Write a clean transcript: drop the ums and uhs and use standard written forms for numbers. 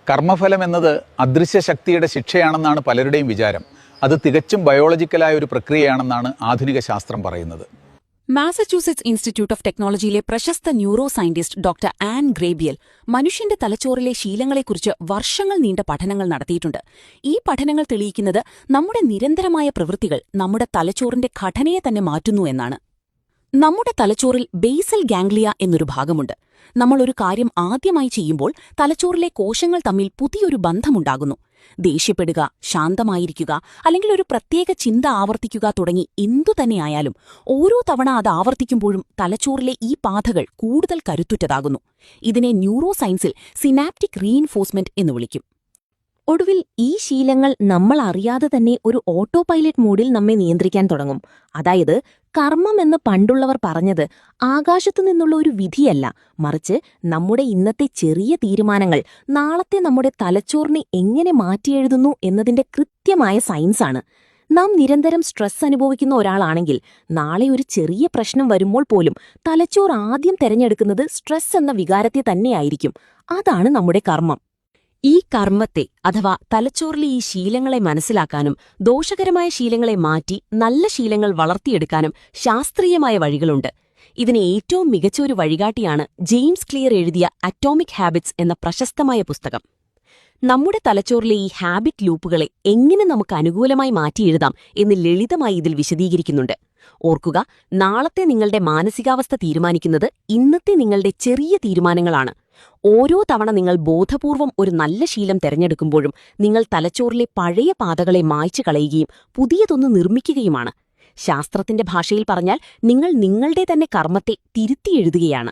കർമ്മഫലം എന്നത് അദൃശ്യ ശക്തിയുടെ ശിക്ഷയാണെന്നാണ് പലരുടെയും വിചാരം. അത് തികച്ചും ബയോളജിക്കലായ ഒരു പ്രക്രിയയാണെന്നാണ് ആധുനിക ശാസ്ത്രം പറയുന്നത്. മാസച്യൂസെറ്റ്സ് ഇൻസ്റ്റിറ്റ്യൂട്ട് ഓഫ് ടെക്നോളജിയിലെ പ്രശസ്ത ന്യൂറോ സയന്റിസ്റ്റ് ഡോക്ടർ ആൻ ഗ്രേബിയൽ മനുഷ്യന്റെ തലച്ചോറിലെ ശീലങ്ങളെക്കുറിച്ച് വർഷങ്ങൾ നീണ്ട പഠനങ്ങൾ നടത്തിയിട്ടുണ്ട്. ഈ പഠനങ്ങൾ തെളിയിക്കുന്നത് നമ്മുടെ നിരന്തരമായ പ്രവൃത്തികൾ നമ്മുടെ തലച്ചോറിന്റെ ഘടനയെ തന്നെ മാറ്റുന്നു എന്നാണ്. നമ്മുടെ തലച്ചോറിൽ ബേസൽ ഗാംഗ്ലിയ എന്നൊരു ഭാഗമുണ്ട്. നമ്മൾ ഒരു കാര്യം ആദ്യമായി ചെയ്യുമ്പോൾ തലച്ചോറിലെ കോശങ്ങൾ തമ്മിൽ പുതിയൊരു ബന്ധമുണ്ടാകുന്നു. ദേഷ്യപ്പെടുക, ശാന്തമായിരിക്കുക, അല്ലെങ്കിൽ ഒരു പ്രത്യേക ചിന്ത ആവർത്തിക്കുക തുടങ്ങി എന്തുതന്നെയായാലും ഓരോ തവണ അത് ആവർത്തിക്കുമ്പോഴും തലച്ചോറിലെ ഈ പാതകൾ കൂടുതൽ കരുത്തുറ്റതാകുന്നു. ഇതിനെ ന്യൂറോ സയൻസിൽ സിനാപ്റ്റിക് റീഇൻഫോഴ്സ്മെന്റ് എന്ന് വിളിക്കും. ഒടുവിൽ ഈ ശീലങ്ങൾ നമ്മൾ അറിയാതെ തന്നെ ഒരു ഓട്ടോ പൈലറ്റ് മോഡിൽ നമ്മെ നിയന്ത്രിക്കാൻ തുടങ്ങും. അതായത് കർമ്മം എന്ന് പണ്ടുള്ളവർ പറഞ്ഞത് ആകാശത്തു നിന്നുള്ള ഒരു വിധിയല്ല, മറിച്ച് നമ്മുടെ ഇന്നത്തെ ചെറിയ തീരുമാനങ്ങൾ നാളത്തെ നമ്മുടെ തലച്ചോറിനെ എങ്ങനെ മാറ്റിയെഴുതുന്നു എന്നതിന്റെ കൃത്യമായ സയൻസാണ്. നാം നിരന്തരം സ്ട്രെസ് അനുഭവിക്കുന്ന ഒരാളാണെങ്കിൽ നാളെ ഒരു ചെറിയ പ്രശ്നം വരുമ്പോൾ പോലും തലച്ചോർ ആദ്യം തെരഞ്ഞെടുക്കുന്നത് സ്ട്രെസ് എന്ന വികാരത്തെ തന്നെയായിരിക്കും. അതാണ് നമ്മുടെ കർമ്മം. ഈ കർമ്മത്തെ അഥവാ തലച്ചോറിലെ ഈ ശീലങ്ങളെ മനസ്സിലാക്കാനും ദോഷകരമായ ശീലങ്ങളെ മാറ്റി നല്ല ശീലങ്ങൾ വളർത്തിയെടുക്കാനും ശാസ്ത്രീയമായ വഴികളുണ്ട്. ഇതിന് ഏറ്റവും മികച്ച ഒരു വഴികാട്ടിയാണ് ജെയിംസ് ക്ലിയർ എഴുതിയ അറ്റോമിക് ഹാബിറ്റ്സ് എന്ന പ്രശസ്തമായ പുസ്തകം. നമ്മുടെ തലച്ചോറിലെ ഈ ഹാബിറ്റ് ലൂപ്പുകളെ എങ്ങനെ നമുക്ക് അനുകൂലമായി മാറ്റിയെഴുതാം എന്ന് ലളിതമായി ഇതിൽ വിശദീകരിക്കുന്നുണ്ട്. ഓർക്കുക, നാളത്തെ നിങ്ങളുടെ മാനസികാവസ്ഥ തീരുമാനിക്കുന്നത് ഇന്നത്തെ നിങ്ങളുടെ ചെറിയ തീരുമാനങ്ങളാണ്. ഓരോ തവണ നിങ്ങൾ ബോധപൂർവം ഒരു നല്ല ശീലം തെരഞ്ഞെടുക്കുമ്പോഴും നിങ്ങൾ തലച്ചോറിലെ പഴയ പാതകളെ മായ്ച്ചു കളയുകയും പുതിയതൊന്ന് നിർമ്മിക്കുകയുമാണ്. ശാസ്ത്രത്തിന്റെ ഭാഷയിൽ പറഞ്ഞാൽ നിങ്ങൾ നിങ്ങളുടെ തന്നെ കർമ്മത്തെ തിരുത്തിയെഴുതുകയാണ്.